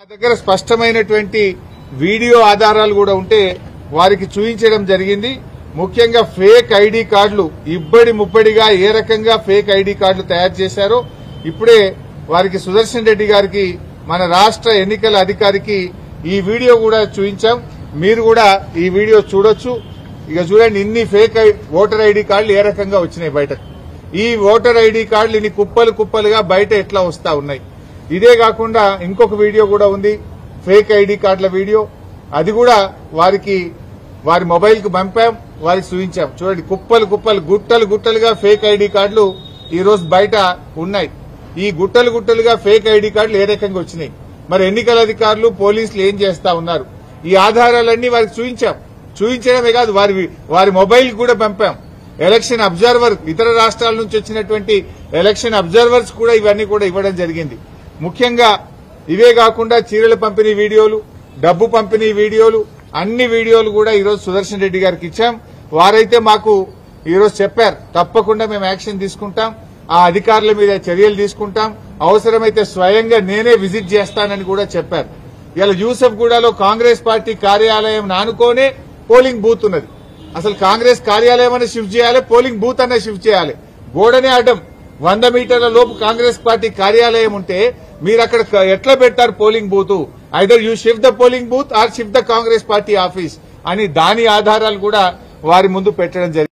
మా దగ్గర స్పష్టమైనటువంటి వీడియో ఆధారాలు కూడా ఉంటే వారికి చూపించడం జరిగింది. ముఖ్యంగా ఫేక్ ఐడి కార్డులు ఇబ్బడి ముబ్బడిగా ఏ రకంగా ఫేక్ ఐడి కార్డులు తయారు చేశారో ఇప్పుడే వారికి సుదర్శన్ రెడ్డి గారికి మన రాష్ట్ర ఎన్నికల అధికారికి ఈ వీడియో కూడా చూపించాం. మీరు కూడా ఈ వీడియో చూడొచ్చు. ఇక చూడండి, ఇన్ని ఫేక్ ఓటర్ ఐడి కార్డులు ఏ రకంగా వచ్చినాయి బయటకు. ఈ ఓటర్ ఐడి కార్డులు ఇన్ని కుప్పలు కుప్పలుగా బయట ఎట్లా వస్తా ఉన్నాయి. ఇదే కాకుండా ఇంకొక వీడియో కూడా ఉంది, ఫేక్ ఐడి కార్డుల వీడియో. అది కూడా వారి మొబైల్ కు పంపాం, వారికి చూపించాం. చూడండి, కుప్పలు కుప్పలు గుట్టలు గుట్టలుగా ఫేక్ ఐడి కార్డులు ఈ రోజు బయట ఉన్నాయి. ఈ గుట్టలు గుట్టలుగా ఫేక్ ఐడి కార్డులు ఏ రకంగా వచ్చినాయి, మరి ఎన్నికల అధికారులు పోలీసులు ఏం చేస్తా ఉన్నారు, ఈ ఆధారాలన్నీ వారికి చూపించాం. చూపించడమే కాదు, వారి మొబైల్ కూడా పంపాం. ఎలక్షన్ అబ్జర్వర్, ఇతర రాష్ట్రాల నుంచి వచ్చినటువంటి ఎలక్షన్ అబ్జర్వర్స్ కూడా ఇవన్నీ కూడా ఇవ్వడం జరిగింది. ముఖ్యంగా ఇవే కాకుండా చీరల పంపిణీ వీడియోలు, డబ్బు పంపిణీ వీడియోలు, అన్ని వీడియోలు కూడా ఈరోజు సుదర్శన్ రెడ్డి గారికి ఇచ్చాం. వారైతే మాకు ఈరోజు చెప్పారు, తప్పకుండా మేము యాక్షన్ తీసుకుంటాం, ఆ అధికారుల మీద చర్యలు తీసుకుంటాం, అవసరమైతే స్వయంగా నేనే విజిట్ చేస్తానని కూడా చెప్పారు. ఇలా యూసఫ్గూడలో కాంగ్రెస్ పార్టీ కార్యాలయం నానుకోనే పోలింగ్ బూత్ ఉన్నది. అసలు కాంగ్రెస్ కార్యాలయం అనే షిఫ్ట్ చేయాలి, పోలింగ్ బూత్ అనే షిఫ్ట్ చేయాలి. గోడనే అడ్డం 100 మీటర్ల లోపు కాంగ్రెస్ పార్టీ కార్యాలయం ఉంటే మీరు అక్కడ ఎట్లా పెట్టారు polling booth? Either you shift the polling booth are shift the Congress party office అని దాని ఆధారాలు కూడా వారి ముందు పెట్టడం జరిగింది.